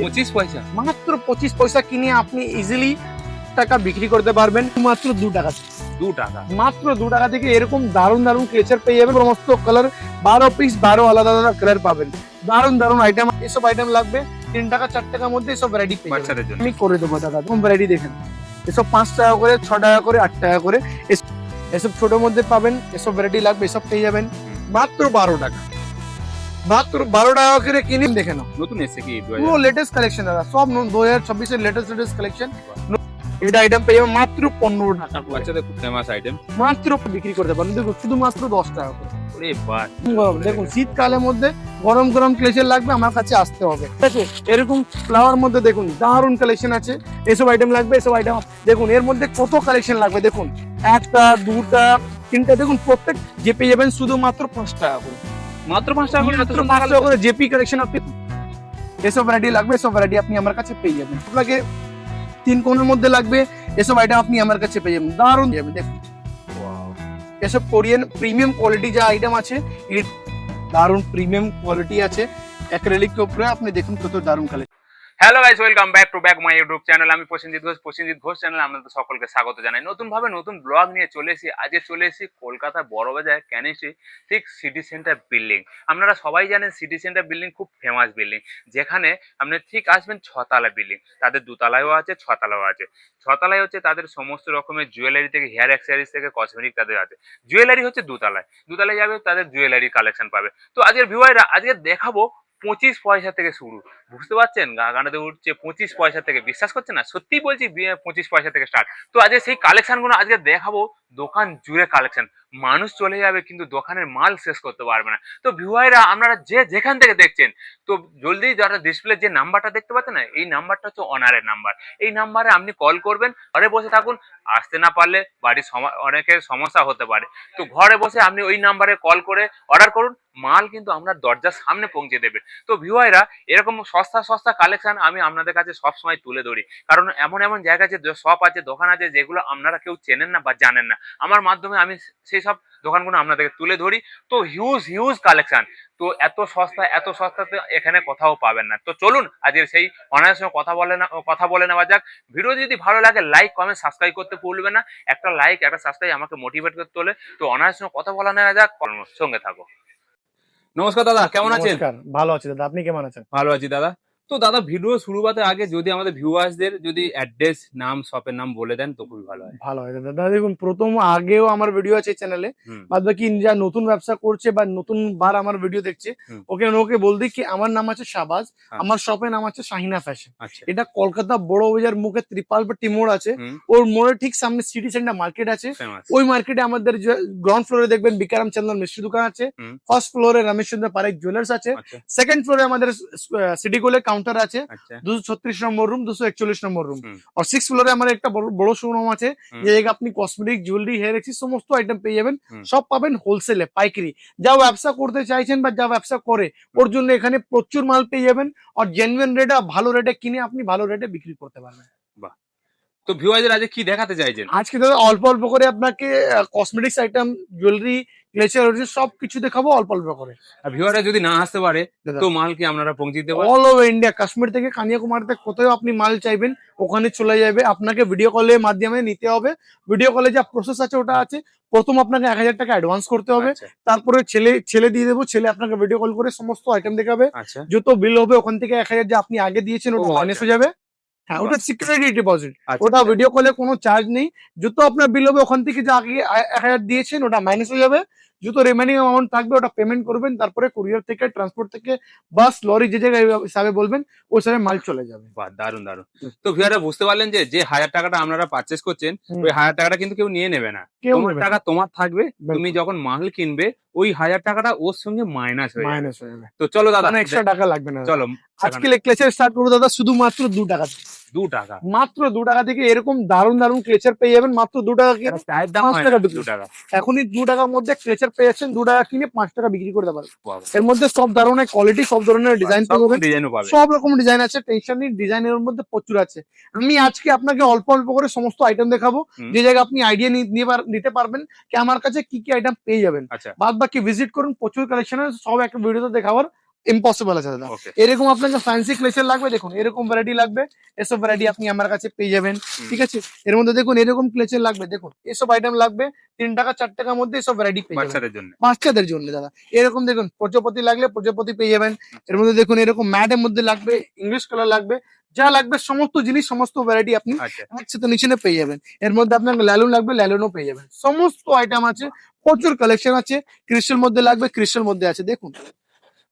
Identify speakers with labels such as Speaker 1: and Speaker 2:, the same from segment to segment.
Speaker 1: 25 পয়সা,
Speaker 2: মাত্র 25 পয়সা কিনে আপনি ইজিলি টাকা বিক্রি করতে পারবেন মাত্র 2 টাকা।
Speaker 1: 2 টাকা,
Speaker 2: মাত্র 2 টাকা থেকে এরকম দারুণ দারুণ ক্লেচার পেয়ে যাবেন। সমস্ত কালার 12 পিস 12 আলাদা আলাদা কালার পাবেন। দারুণ দারুণ আইটেম, এসব আইটেম লাগবে 3 টাকা 4 টাকার মধ্যে সব রেডি পেয়ে যাবেন।
Speaker 1: বাচ্চাদের জন্য
Speaker 2: আমি করে দেবো দাদা, তুমি রেডি দেখেন। এসব 5 টাকা করে, 6 টাকা করে, 8 টাকা করে, এসব ছোট মধ্যে পাবেন। এসব রেডি লাগবে, এসব পেয়ে যাবেন মাত্র 12 টাকা। মাত্র 12 টাকা করে কিনে দেখে নাও।
Speaker 1: নতুন এসে কি
Speaker 2: পুরো লেটেস্ট কালেকশন দাদা, সব 2026 এর লেটেস্ট কালেকশন। এটা আইটেম পেয়ে যাবেন মাত্র 15 টাকা করে।
Speaker 1: বাচ্চাদের খুব ফেমাস আইটেম,
Speaker 2: মাত্র বিক্রি করতে পারেন। দেখুন শুধু মাত্র 10 টাকা করে।
Speaker 1: ওরে বাহ,
Speaker 2: দেখুন শীতকালের মধ্যে গরম গরম ক্লেচার লাগবে, আমার কাছে আসতে হবে। ঠিক আছে, এরকম ফ্লাওয়ার মধ্যে দেখুন দারুণ কালেকশন আছে। এসব আইটেম লাগবে, এসব আইটেম দেখুন এর মধ্যে কত কালেকশন লাগবে। দেখুন 1টা 2টা 3টা, দেখুন প্রত্যেক যে পেয়ে যাবেন শুধুমাত্র 5 টাকা করে।
Speaker 1: মাত্র 5 টাকা করে,
Speaker 2: মাত্র 5 টাকা করে জেপি কালেকশন। আপনি এসব ভ্যারাইটি লাগবে, এসব ভ্যারাইটি আপনি আমার কাছে পেয়ে যাবেন। আপনাকে 3 কোণের মধ্যে লাগবে, এসব আইটেম আপনি আমার কাছে পেয়ে যাবেন। দারুণ যাবে দেখুন। এসব কোরিয়ান প্রিমিয়াম কোয়ালিটি যা আইটেম আছে, এই দারুণ প্রিমিয়াম কোয়ালিটি আছে অ্যাক্রিলিক উপরে। আপনি দেখুন কত দারুণ collection.
Speaker 1: Hello guys, welcome back to my YouTube channel. আমি প্রসেনজিৎ ঘোষ চ্যানেলে আপনাদের সকলকে স্বাগত জানাই। নতুন ভাবে নতুন ব্লগ নিয়ে চলে এসেছি। আজকে চলে এসেছি কলকাতা বড়বাজার ক্যানিসি, ঠিক সিটি সেন্টার বিল্ডিং। আপনারা সবাই জানেন সিটি সেন্টার বিল্ডিং খুব ফেমাস বিল্ডিং, যেখানে আপনি ঠিক আসবেন 6 তলা বিল্ডিং। তাদের 2তলায়ও আছে, 6তলাও আছে। 6তলায় হচ্ছে তাদের সমস্ত রকমের জুয়েলারি থেকে হেয়ার অ্যাক্সেসরিজ থেকে কসমেটিক তাদের আছে। জুয়েলারি হচ্ছে 2তলায় যাবে, তাদের জুয়েলারি কালেকশন পাবে। তো আজকের ভিউয়াররা আজকে দেখাবো 25 পয়সা থেকে শুরু। বুঝতে পারছেন, গানাতে উঠছে 25 পয়সা থেকে। বিশ্বাস করছেন না, সত্যি বলছি 25 পয়সা থেকে স্টার্ট। তো আজকে সেই কালেকশনগুলো আজকে দেখাবো। দোকান জুড়ে কালেকশন, মানুষ চলে যাবে কিন্তু দোকানের মাল শেষ করতে পারবে না। তো ভিউয়াররা আপনারা যে যেখান থেকে দেখছেন, তো জলদি যারা ডিসপ্লে যে নাম্বারটা দেখতে পাচ্ছেন না, এই নাম্বারটা হচ্ছে অনারের নাম্বার। এই নাম্বারে আপনি কল করবেন। ঘরে বসে থাকুন, আসতে না পারলে বাড়ির অনেকের সমস্যা হতে পারে, তো ঘরে বসে আপনি ওই নাম্বারে কল করে অর্ডার করুন। মাল কিন্তু আমরা দরজার সামনে পৌঁছে দেবে। তো ভিউয়াররা এরকম সস্তা সস্তা কালেকশন আমি আপনাদের কাছে সবসময় তুলে ধরি, কারণ এমন এমন জায়গা আছে, শপ আছে, দোকান আছে, যেগুলো আপনারা কেউ চেনেন না বা জানেন না। আমার মাধ্যমে আমি সেই সব দোকানগুলো আপনাদেরকে তুলে ধরি। তো হিউজ কালেকশন। তো এত সস্তাতে এখানে কোথাও পাবেন না। তো চলুন আজকের সেই অনারের সঙ্গে কথা বলে নেওয়া যাক। ভিডিও যদি ভালো লাগে লাইক কমেন্ট সাবস্ক্রাইব করতে ভুলবেন না। একটা লাইক একটা সাবস্ক্রাইব আমাকে মোটিভেট করতে তোলে। তো অনারের সঙ্গে কথা বলে নেওয়া যাক, সঙ্গে থাকো। নমস্কার দাদা, কেমন আছেন?
Speaker 2: নমস্কার, ভালো আছি দাদা, আপনি কেমন আছেন?
Speaker 1: ভালো আছি দাদা। তো দাদা, ভিডিও শুরু করতে আগে যদি আমাদের ভিউয়ার্সদের যদি অ্যাড্রেস, নাম, শপের নাম বলে দেন তো খুবই ভালো হয়।
Speaker 2: ভালো হয় দাদা। দেখুন প্রথম আগেও আমার ভিডিও আছে চ্যানেলে, বাদ বাকি যা নতুন ব্যবসা করছে বা নতুন বার আমার ভিডিও দেখছে, ওকে বল দিই কি আমার নাম আছে শাহবাজ, আমার শপের নাম আছে শাহিনা ফ্যাশন। এটা কলকাতা বড় বাজার মুখে ত্রিপালপট্টি মোড় আছে, ওর মোড়ের ঠিক সামনে সিটি সেন্টার মার্কেট আছে। ওই মার্কেটে আমাদের গ্রাউন্ড ফ্লোরে দেখবেন বিকারাম চন্দন মিষ্টি দোকান আছে, ফার্স্ট ফ্লোরে রমেশ চন্দ্র পারেখ জুয়েলার্স আছে, সেকেন্ড ফ্লোরে আমাদের সিটি গোল্ডের কাউন্টার আছে, 236 নম্বর রুম, 241 নম্বর রুম। আর 6 ফ্লোরে আমার একটা বড় শোরুম আছে, যে জায়গায় আপনি কসমেটিক, জুয়েলারি, হেয়ার এক্সেসরিজ সমস্ত আইটেম পেয়ে যাবেন। সব পাবেন হোলসেলে, পাইকারি। যা ব্যবসা করতে চাইছেন বা যা ব্যবসা করে ওর জন্য এখানে প্রচুর মাল পেয়ে যাবেন। আর জেনুইন রেটে ভালো রেটে কিনে আপনি ভালো রেটে বিক্রি করতে পারবেন।
Speaker 1: বাহ। তো ভিউয়ারদের আজকে কি দেখাতে চাইছেন?
Speaker 2: আজকে দাদা অল্প অল্প করে আপনাকে কসমেটিক্স আইটেম, জুয়েলারি, ক্লেচার সবকিছু দেখাবো অল্প অল্প করে।
Speaker 1: আর ভিউয়াররা যদি না আসতে পারে তো মাল কি আপনারা পৌঁছে দিতে পারেন?
Speaker 2: অল ওভার ইন্ডিয়া, কাশ্মীর থেকে কন্যাকুমারীতে কোথাও আপনি মাল চাইবেন ওখানে চলে যাবে। আপনাকে ভিডিও কলের মাধ্যমে নিতে হবে। ভিডিও কলে যা প্রসেস আছে ওটা আছে। প্রথম আপনাকে 1000 টাকা অ্যাডভান্স করতে হবে, তারপরে ছেলে দিয়ে দেবো। ছেলে আপনাকে ভিডিও কল করে সমস্ত আইটেম দেখাবে। যত বিল হবে ওখান থেকে 1000 যে আপনি আগে দিয়েছেন ওটা মাইনাস হয়ে যাবে। হ্যাঁ, ওটা সিকিউরিটি ডিপোজিট, ওটা ভিডিও কলে কোনো চার্জ নেই। যত আপনার বিল হবে ওখান থেকে যা আগে 1000 দিয়েছেন ওটা মাইনাস হয়ে যাবে। যত রিমেনিং অ্যামাউন্ট থাকবে ওটা পেমেন্ট করবেন, তারপরে কুরিয়ার থেকে, ট্রান্সপোর্ট থেকে, বাস, লরি, যে জায়গায় হিসাবে বলবেন ওই হিসাবে মাল চলে যাবে।
Speaker 1: বাহ, দারুন। তো ভিউয়াররা বুঝতে পারলেন যে 1000 টাকাটা আপনারা পারচেজ করছেন, ওই 1000 টাকাটা কিন্তু কেউ নিয়ে নেবে না। তোমার টাকা তোমার থাকবে। তুমি যখন মাল কিনবে ওই 1000 টাকাটা ওর সঙ্গে মাইনাস হয়ে যাবে। তো চলো দাদা,
Speaker 2: এক্সট্রা টাকা লাগবে না।
Speaker 1: চলো
Speaker 2: আজকে ক্লেচার স্টার্ট করবো দাদা শুধুমাত্র 2 টাকা।
Speaker 1: 2 টাকা,
Speaker 2: মাত্র 2 টাকা থেকে এরকম দারুণ ক্লেচার পেয়ে যাবেন মাত্র 2 টাকা।
Speaker 1: দাম
Speaker 2: 5 টাকা
Speaker 1: 2 টাকা।
Speaker 2: এখনই 2 টাকার মধ্যে ক্লেচার পেয়ে যাচ্ছেন। 2 টাকা কিনে 5 টাকা বিক্রি করতে পারবেন। এর মধ্যে সব ধরনের কোয়ালিটি, সব ধরনের ডিজাইন পাবেন, সব রকম ডিজাইন আছে। টেনশন নেই, ডিজাইনের মধ্যে প্রচুর আছে। আমি আজকে আপনাকে অল্প অল্প করে সমস্ত আইটেম দেখাবো, যে জায়গায় আপনি আইডিয়া নিতে পারবেন কি আমার কাছে কি কি আইটেম পেয়ে যাবেন। বাদ বাকি ভিজিট করুন, প্রচুর কালেকশন আছে, সব একটা ভিডিওতে দেখাবার ইম্পসিবল আছে দাদা।
Speaker 1: ওকে।
Speaker 2: এরকম আপনাকে ফ্যান্সি ক্লেচার লাগবে, দেখুন এরকম ভ্যারাইটি লাগবে, এসব ভ্যারাইটি আপনি আমার কাছে পেয়ে যাবেন। ঠিক আছে, এর মধ্যে দেখুন এরকম ক্লেচার লাগবে, দেখুন এসব আইটেম লাগবে 3 টাকা 4 টাকার মধ্যে এসব ভ্যারাইটি পেয়ে যাবেন
Speaker 1: বাচ্চাদের জন্য।
Speaker 2: বাচ্চাদের জন্য দাদা। এরকম দেখুন প্রজাপতি লাগলে প্রজাপতি পেয়ে যাবেন। এর মধ্যে দেখুন এরকম ম্যাটের মধ্যে লাগবে, ইংলিশ কালার লাগবে, যা লাগবে সমস্ত জিনিস সমস্ত ভ্যারাইটি আপনি
Speaker 1: আচ্ছা।
Speaker 2: একসাথে নিচে পেয়ে যাবেন। এর মধ্যে আপনার ল্যালুন লাগবে, ল্যালুনও পেয়ে যাবেন। সমস্ত আইটেম আছে, প্রচুর কালেকশন আছে। ক্রিস্টাল মধ্যে লাগবে, ক্রিস্টাল মধ্যে আছে। দেখুন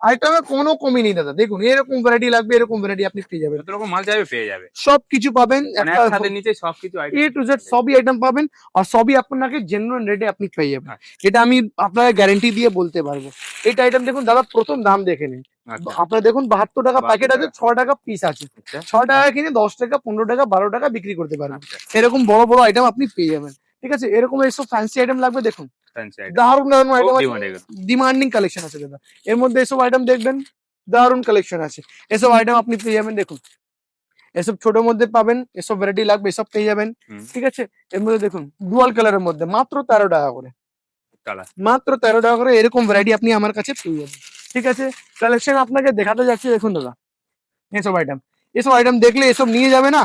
Speaker 2: আইটেমে কোনো কমি নেই দাদা। দেখুন এরকম ভ্যারাইটি লাগবে, এরকম ভ্যারাইটি আপনি পেয়ে যাবেন।
Speaker 1: যত রকম মাল চাইবে পেয়ে যাবে।
Speaker 2: সবকিছু পাবেন
Speaker 1: মানে
Speaker 2: একটা
Speaker 1: একসাথে নিচে সবকিছু
Speaker 2: এ
Speaker 1: আইটেম।
Speaker 2: টু জেড সবই আইটেম পাবেন, আর সবই আপনাকে জেনুইন রেটে আপনি পেয়ে যাবেন। এটা আমি আপনাকে গ্যারান্টি দিয়ে বলতে পারবো। এটা আইটেম দেখুন দাদা, প্রথম দাম দেখে নিন।
Speaker 1: আচ্ছা।
Speaker 2: আপনার দেখুন 72 টাকা প্যাকেট আছে, 6 টাকা পিস আছে।
Speaker 1: আচ্ছা।
Speaker 2: 6 টাকা কিনে 10 টাকা 15 টাকা 12 টাকা বিক্রি করতে পারেন।
Speaker 1: আচ্ছা।
Speaker 2: এরকম বড় বড় আইটেম আপনি পেয়ে যাবেন। ঠিক আছে, এরকম এইসব ফ্যান্সি আইটেম লাগবে, দেখুন
Speaker 1: ফ্যান্সি আইটেম।
Speaker 2: দারুণ দারুণ আইটেম
Speaker 1: খুব
Speaker 2: আছে,
Speaker 1: ডিমান্ড এগুলো।
Speaker 2: ডিমান্ডিং কালেকশন আছে দাদা। এর মধ্যে এসব আইটেম দেখবেন, দারুণ কালেকশন আছে। এসব আইটেম আপনি পেয়ে যাবেন, দেখুন এসব ছোটর মধ্যে পাবেন, এসব ভ্যারাইটি লাগবে এসব পেয়ে যাবেন। ঠিক আছে, এর মধ্যে দেখুন ডুয়াল কালারের মধ্যে মাত্র 13 টাকা করে,
Speaker 1: কালার।
Speaker 2: মাত্র 13 টাকা করে এরকম ভ্যারাইটি আপনি আমার কাছে পেয়ে যাবেন। ঠিক আছে, কালেকশন আপনাকে দেখাতে যাচ্ছি, দেখুন দাদা এসব আইটেম দেখলে এসব নিয়ে যাবে না,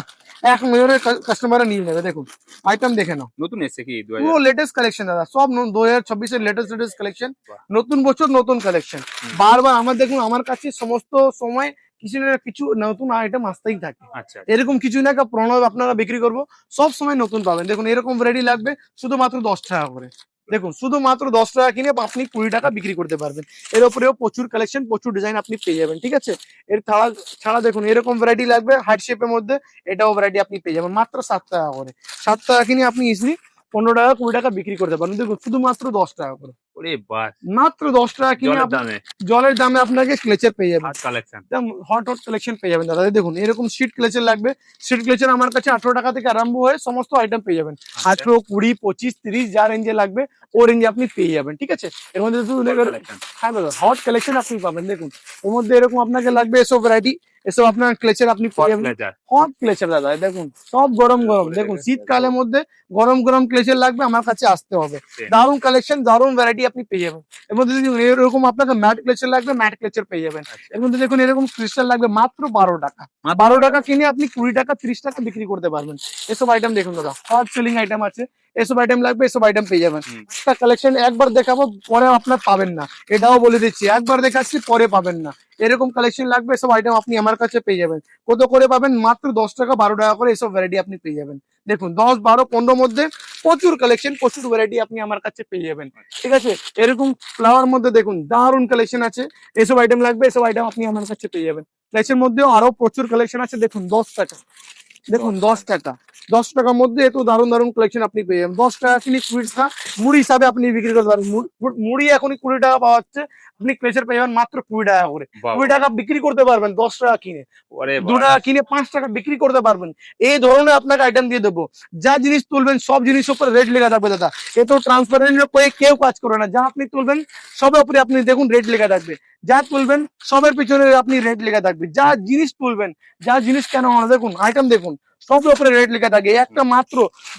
Speaker 2: 1 মিলিয়নের কাস্টমাররা নিয়ে যাবে। দেখুন আইটেম দেখে নাও,
Speaker 1: নতুন এসেছে কি 2000?
Speaker 2: পুরো লেটেস্ট কালেকশন দাদা, সব 2026 এর লেটেস্ট কালেকশন।
Speaker 1: বাহ।
Speaker 2: নতুন বছর নতুন কালেকশন, বারবার আমার দেখুন আমার কাছে সমস্ত সময় কিছু না কিছু নতুন আইটেম আসতেই থাকে।
Speaker 1: আচ্ছা।
Speaker 2: এরকম কিছু না প্রণব আপনারা বিক্রি করবো, সব সময় নতুন পাবেন। দেখুন এরকম ভ্যারাইটি লাগবে শুধুমাত্র 10 টাকা করে। দেখুন শুধুমাত্র 10 টাকা কিনে আপনি 20 টাকা বিক্রি করতে পারবেন। এর উপরেও প্রচুর কালেকশন, প্রচুর ডিজাইন আপনি পেয়ে যাবেন। ঠিক আছে, এর ছাড়া ছাড়া দেখুন এরকম ভ্যারাইটি লাগবে হার্ট শেপের মধ্যে, এটাও ভ্যারাইটি আপনি পেয়ে যাবেন মাত্র 7 টাকা করে। 7 টাকা কিনে আপনি ইজিলি 15 টাকা 20 টাকা বিক্রি করতে পারেন। দেখুন শুধুমাত্র 10 টাকা করে,
Speaker 1: ওরে বাস।
Speaker 2: মাত্র 10 টাকা কিনে
Speaker 1: জলের
Speaker 2: আপনি
Speaker 1: দামে
Speaker 2: জলের দামে আপনাকে ক্লেচার পেয়ে যাবেন।
Speaker 1: Hard collection.
Speaker 2: একদম হট কালেকশন পেয়ে যাবেন দাদা। দেখুন এরকম সিট ক্লেচার লাগবে, সিট ক্লেচার আমার কাছে 18 টাকা থেকে আরম্ভ হয়ে সমস্ত আইটেম পেয়ে যাবেন। 18, 20, 25, 30 যা রেঞ্জে লাগবে ও রেঞ্জে আপনি পেয়ে যাবেন। ঠিক আছে, এর মধ্যে হ্যাঁ দাদা হট কালেকশন আপনি পাবেন। দেখুন ওর মধ্যে এরকম আপনাকে লাগবে এসব ভ্যারাইটি, এসব আপনার ক্লেচার আপনি পেয়ে যাবেন। হট ক্লেচার দাদা, দেখুন সব গরম গরম। দেখুন শীতকালের মধ্যে গরম গরম ক্লেচার লাগবে, আমার কাছে আসতে হবে। দারুণ কালেকশন, দারুণ ভ্যারাইটি আপনি পেয়ে যাবেন। এর মধ্যে দেখুন এরকম আপনাকে ম্যাট ক্লেচার লাগবে, ম্যাট ক্লেচার পেয়ে যাবেন। এর মধ্যে দেখুন এরকম ক্রিস্টাল লাগবে মাত্র 12 টাকা। 12 টাকা কিনে আপনি 20 টাকা 30 টাকা বিক্রি করতে পারবেন। এসব আইটেম দেখুন দাদা, হট সেলিং আইটেম আছে, এসব আইটেম লাগবে, এসব আইটেম পেয়ে যাবেন। একটা কালেকশন একবার দেখাবো পরে আপনার পাবেন না, এটাও বলে দিচ্ছি, একবার দেখাচ্ছি পরে পাবেন না। এরকম কালেকশন লাগবে, এসব আইটেম আপনি আমার কাছে পেয়ে যাবেন। কত করে পাবেন? মাত্র 10 টাকা 12 টাকা করে এসব ভ্যারাইটি আপনি পেয়ে যাবেন। দেখুন 10, 12, 15 মধ্যে প্রচুর কালেকশন, প্রচুর ভ্যারাইটি আপনি আমার কাছে পেয়ে যাবেন। ঠিক আছে, এরকম ফ্লাওয়ার মধ্যে দেখুন দারুণ কালেকশন আছে, এসব আইটেম লাগবে, এসব আইটেম আপনি আমার কাছে পেয়ে যাবেন। প্রাইসের মধ্যেও আরো প্রচুর কালেকশন আছে। দেখুন 10 টাকা, দেখুন 10 টাকা, 10 টাকার মধ্যে এত দারুণ দারুণ কালেকশন আপনি পেয়ে যাবেন। 10 টাকা কিনে 20 টাকা মুড়ি হিসাবে আপনি বিক্রি করতে পারেন। মুড়ি এখনই 20 টাকা পাওয়া যাচ্ছে, আপনি ক্লেচার পেয়ে যাবেন মাত্র 20 টাকা করে। 20 টাকা বিক্রি করতে পারবেন 10 টাকা কিনে, 2 টাকা কিনে 5 টাকা বিক্রি করতে পারবেন। এই ধরনের আপনাকে আইটেম দিয়ে দেবো। যা জিনিস তুলবেন সব জিনিসের উপরে রেট লেখা থাকবে দাদা, এ তো ট্রান্সপারেন্ট করে কেউ কাজ করে না। যা আপনি তুলবেন সবের উপরে আপনি দেখুন রেট লেখা থাকবে, যা তুলবেন সবের পিছনে আপনি রেট লেখা থাকবে। যা জিনিস তুলবেন, যা জিনিস কেন হয় দেখুন আইটেম দেখুন সবের উপরে রেট লেখা থাকে। একটা মাত্র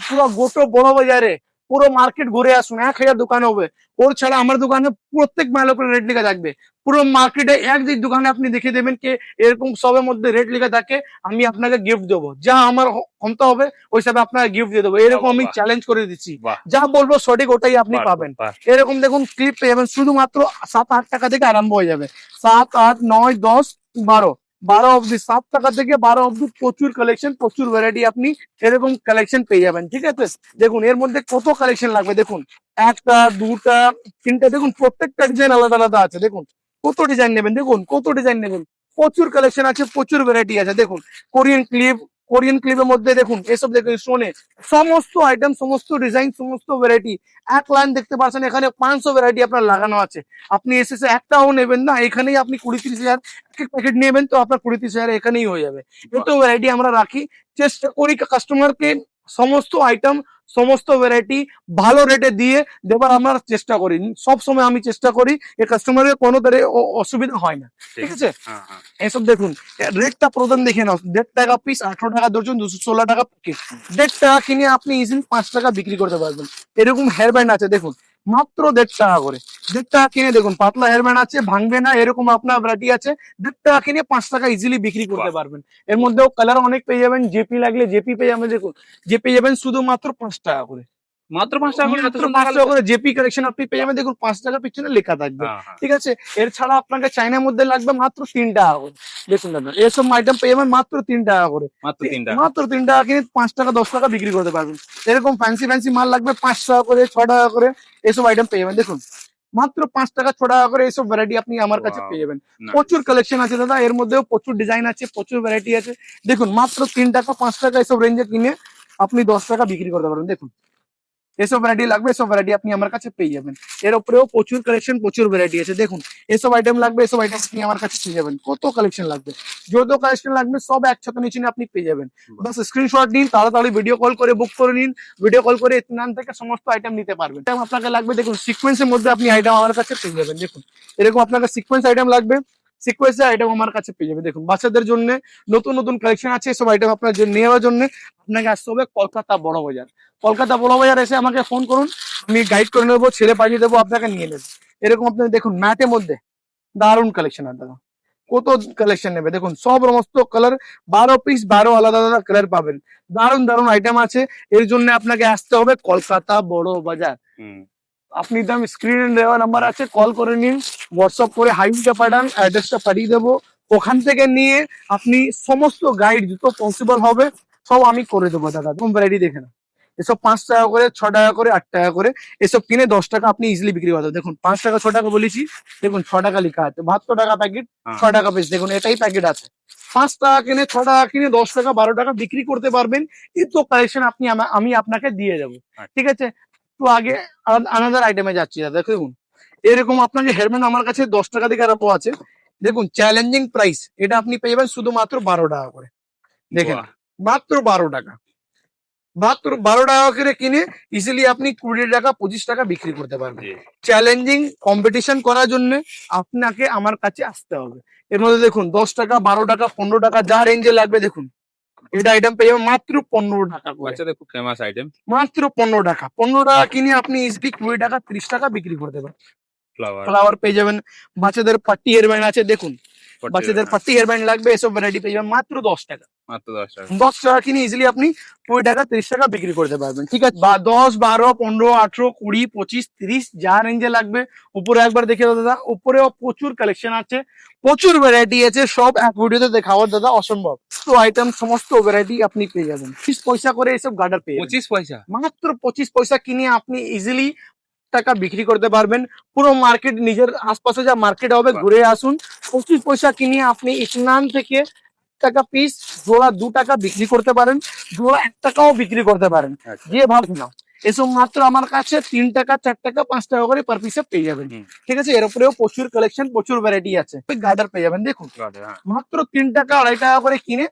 Speaker 2: পুরো গোটো বড় বাজারে পুরো মার্কেট ঘুরে আসুন, 1000 দোকান হবে, ওর ছাড়া আমার দোকানে প্রত্যেক মালের উপরে রেট লেখা থাকবে। পুরো মার্কেটে এক দোকানে আপনি দেখে দেবেন কে এরকম সবের মধ্যে রেট লেখা থাকে, আমি আপনাকে গিফট দেবো। যা আমার ক্ষমতা হবে ওই হিসাবে আপনাকে গিফট দিয়ে দেবো। এরকম আমি চ্যালেঞ্জ করে দিচ্ছি, যা বলবো সঠিক ওটাই আপনি পাবেন। এরকম দেখুন ক্লিপ পেয়ে যাবেন শুধুমাত্র 7-8 টাকা থেকে আরম্ভ হয়ে যাবে। 7, 8, 9, 10, 12 অব্দি, 7 টাকা থেকে 12 অব্দি প্রচুর কালেকশন, প্রচুর ভ্যারাইটি আপনি এরকম কালেকশন পেয়ে যাবেন। ঠিক আছে, দেখুন এর মধ্যে কত কালেকশন লাগবে। দেখুন 1টা 2টা 3টা, দেখুন প্রত্যেকটা ডিজাইন আলাদা আলাদা আছে। দেখুন কত ডিজাইন নেবেন, দেখুন কত ডিজাইন নেবেন, প্রচুর কালেকশন আছে, প্রচুর ভ্যারাইটি আছে। দেখুন কোরিয়ান ক্লিপের মধ্যে দেখুন এসব দেখুন শোনে সমস্ত আইটেম, সমস্ত ডিজাইন, সমস্ত ভ্যারাইটি এক লাইন দেখতে পাচ্ছেন। এখানে 500 ভ্যারাইটি আপনার লাগানো আছে। আপনি এসে একটাও নেবেন না, এখানেই আপনি 20-30 হাজার এক প্যাকেট নেবেন তো আপনার 20-30 হাজার এখানেই হয়ে যাবে। এত ভ্যারাইটি আমরা রাখি, চেষ্টা করি কাস্টমারকে সমস্ত আইটেম, সমস্ত ভ্যারাইটি ভালো রেটে দিয়ে দেবার আমরা চেষ্টা করি। সব সময় আমি চেষ্টা করি এই কাস্টমারের কোনো ধরে অসুবিধা হয় না। ঠিক আছে, এসব দেখুন রেটটা প্রধান দেখে নাও, 1.5 টাকা পিস, 18 টাকা দর্জন, 216 টাকা প্যাকেট। 1.5 টাকা কিনে আপনি ইজিলি 5 টাকা বিক্রি করতে পারবেন। এরকম হেয়ার ব্যান্ড আছে, দেখুন মাত্র 1.5 টাকা করে। 1.5 টাকা কিনে দেখুন পাতলা হেয়ারব্যান্ড আছে, ভাঙবে না, এরকম আপনার ভ্যারাইটি আছে। 1.5 টাকা কিনে 5 টাকা ইজিলি বিক্রি করতে
Speaker 1: বাহ।
Speaker 2: পারবেন। এর মধ্যেও কালার অনেক পেয়ে যাবেন, জেপি লাগলে জেপি পেয়ে যাবেন। দেখুন জেপি যাবেন শুধুমাত্র 5 টাকা করে।
Speaker 1: মাত্র 5 টাকা করে এত
Speaker 2: মাত্র
Speaker 1: সুন্দর
Speaker 2: 5 টাকা
Speaker 1: কালেকশন।
Speaker 2: করে জেপি কালেকশন আপনি পেয়ে যাবেন। দেখুন 5 টাকা পিছনে লেখা থাকবে,
Speaker 1: হ্যাঁ হ্যাঁ,
Speaker 2: ঠিক আছে। এর ছাড়া আপনাকে চাইনার মধ্যে লাগবে মাত্র 3 টাকা করে। দেখুন দাদা এসব আইটেম পেয়ে যাবেন মাত্র 3 টাকা করে।
Speaker 1: মাত্র 3 টাকা।
Speaker 2: মাত্র 3 টাকা কিনে 5 টাকা 10 টাকা বিক্রি করতে পারবেন। এরকম ফ্যান্সি ফ্যান্সি মাল লাগবে 5 টাকা করে 6 টাকা করে, এসব আইটেম পেয়ে যাবেন। দেখুন মাত্র 5 টাকা 6 টাকা করে এসব ভ্যারাইটি আপনি আমার কাছে
Speaker 1: ওয়াও,
Speaker 2: পেয়ে যাবেন।
Speaker 1: না
Speaker 2: প্রচুর কালেকশন আছে দাদা, এর মধ্যেও প্রচুর ডিজাইন আছে, প্রচুর ভ্যারাইটি আছে। দেখুন মাত্র 3 টাকা 5 টাকা এসব রেঞ্জে কিনে আপনি 10 টাকা বিক্রি করতে পারবেন। দেখুন এসব ভ্যারাইটি লাগবে, এসব ভ্যারাইটি আপনি আমার কাছে পেয়ে যাবেন। এর উপরেও প্রচুর কালেকশন, প্রচুর ভ্যারাইটি আছে। দেখুন এসব আইটেম লাগবে, এসব আইটেম আপনি আমার কাছে পেয়ে যাবেন। কত কালেকশন লাগবে, যত কালেকশন লাগবে সব একসাথে নিচে আপনি পেয়ে যাবেন। বাস স্ক্রিনশট নিন, তাড়াতাড়ি ভিডিও কল করে বুক করে নিন। ভিডিও কল করে ইতনান থেকে সমস্ত আইটেম নিতে পারবেন। আইটেম আপনাকে লাগবে, দেখুন সিকোয়েন্সের মধ্যে আপনি আইটেম আমার কাছে পেয়ে যাবেন। দেখুন এরকম আপনাকে সিকোয়েন্স আইটেম লাগবে, সিকোয়েন্সের আইটেম আমার কাছে পেয়ে যাবে। দেখুন বাচ্চাদের জন্য নতুন নতুন কালেকশন আছে, এসব আইটেম আপনার নেওয়ার জন্য আপনাকে আসতে হবে কলকাতা বড় বাজার। কলকাতা বড় বাজার এসে আমাকে ফোন করুন, আমি গাইড করে নেবো, ছেড়ে পাঠিয়ে দেবো, আপনাকে নিয়ে নেবে। এরকম আপনি দেখুন ম্যাটের মধ্যে দারুণ কালেকশন আছে দাদা, কত কালেকশন নেবে। দেখুন সব সমস্ত কালার, 12 পিস 12 আলাদা আলাদা কালার পাবেন। দারুণ দারুণ আইটেম আছে, এর জন্য আপনাকে আসতে হবে কলকাতা বড় বাজার।
Speaker 1: হুম,
Speaker 2: আপনি তো আমি স্ক্রিনে দেওয়া নাম্বার আছে, কল করে নিন, হোয়াটসঅ্যাপ করে হাইটা পাঠান, অ্যাড্রেসটা পাঠিয়ে দেবো। ওখান থেকে নিয়ে আপনি সমস্ত গাইড যত পসিবল হবে সব আমি করে দেবো দাদা। একদম ভ্যারাইটি দেখে না, এসব 5 টাকা করে 6 টাকা করে 8 টাকা করে এসব কিনে 10 টাকা আপনি ইজিলি বিক্রি করতে পারবেন। দেখুন 5 টাকা 6 টাকা বলেছি, দেখুন 6 টাকা লেখা আছে, 72 টাকা প্যাকেট,
Speaker 1: হ্যাঁ।
Speaker 2: 6 টাকা পিস। দেখুন এটাই প্যাকেট আছে। 5 টাকা কিনে 6 টাকা কিনে 10 টাকা 12 টাকা বিক্রি করতে পারবেন। এত কালেকশন আপনি আমি আপনাকে দিয়ে দেবো,
Speaker 1: আচ্ছা।
Speaker 2: ঠিক আছে। তো আগে আনাদার আইটেমে যাচ্ছি দাদা। দেখুন এরকম আপনাকে হেয়ারব্যান্ড আমার কাছে 10 টাকা থেকে আরম্ভ আছে। দেখুন চ্যালেঞ্জিং প্রাইস, এটা আপনি পেয়ে যাবেন শুধুমাত্র 12 টাকা করে। দেখেন
Speaker 1: বাহ।
Speaker 2: মাত্র 12 টাকা, মাত্র 12 টাকা করে কিনে ইজিলি আপনি 20 টাকা 25 টাকা বিক্রি করতে পারবেন।
Speaker 1: জি।
Speaker 2: চ্যালেঞ্জিং কম্পিটিশন করার জন্য আপনাকে আমার কাছে আসতে হবে। এর মধ্যে দেখুন 10 টাকা 12 টাকা 15 টাকা যা রেঞ্জে লাগবে। দেখুন এটা আইটেম পেয়ে যাবেন মাত্র 15 টাকা করে,
Speaker 1: বাচ্চাদের খুব ফেমাস আইটেম।
Speaker 2: মাত্র 15 টাকা। 15 টাকা কিনে আপনি ইজিলি 20 টাকা 30 টাকা বিক্রি করতে পারবেন।
Speaker 1: ফ্লাওয়ার।
Speaker 2: ফ্লাওয়ার পেয়ে যাবেন, বাচ্চাদের পার্টি হেয়ারব্যান্ড আছে। দেখুন বাচ্চাদের পার্টি হেয়ারব্যান্ড লাগবে, এসব ভ্যারাইটি পেয়ে যাবেন মাত্র 10 টাকা।
Speaker 1: মাত্র 10 টাকা।
Speaker 2: 10 টাকা কিনে ইজিলি আপনি 20 টাকা 30 টাকা বিক্রি করতে পারবেন, ঠিক আছে। বা 10 12 15 18 20 25 30 যা রেঞ্জে লাগবে। উপরে একবার দেখে দাও দাদা, উপরেও প্রচুর কালেকশন আছে, প্রচুর ভ্যারাইটি আছে, সব এক ভিডিওতে দেখাওয়ার দাদা অসম্ভব। তো আইটেম সমস্ত ভ্যারাইটি আপনি পেয়ে যাবেন 25 পয়সা করে এসব গার্ডার পেয়ে যাবেন।
Speaker 1: 25 পয়সা।
Speaker 2: মাত্র 25 পয়সা কিনে আপনি ইজিলি টাকা বিক্রি করতে পারবেন। পুরো মার্কেট, নিজের আশপাশে যা মার্কেট হবে
Speaker 1: বাহ।
Speaker 2: ঘুরে আসুন। 25 পয়সা কিনে আপনি ইতনান থেকে টাকা পিস জোড়া 2 টাকা বিক্রি করতে পারেন, জোড়া 1 টাকাও বিক্রি করতে পারেন,
Speaker 1: আচ্ছা।
Speaker 2: যে ভাবছেন না। এসব মাত্র আমার কাছে 3 টাকা 4 টাকা 5 টাকা করে পার পিসে পেয়ে যাবেন,
Speaker 1: হুম।
Speaker 2: ঠিক আছে। এর উপরেও প্রচুর কালেকশন, প্রচুর ভ্যারাইটি আছে। গার্ডার পেয়ে যাবেন। দেখুন
Speaker 1: হ্যাঁ।
Speaker 2: মাত্র 3 টাকা 2.5 টাকা করে কিনে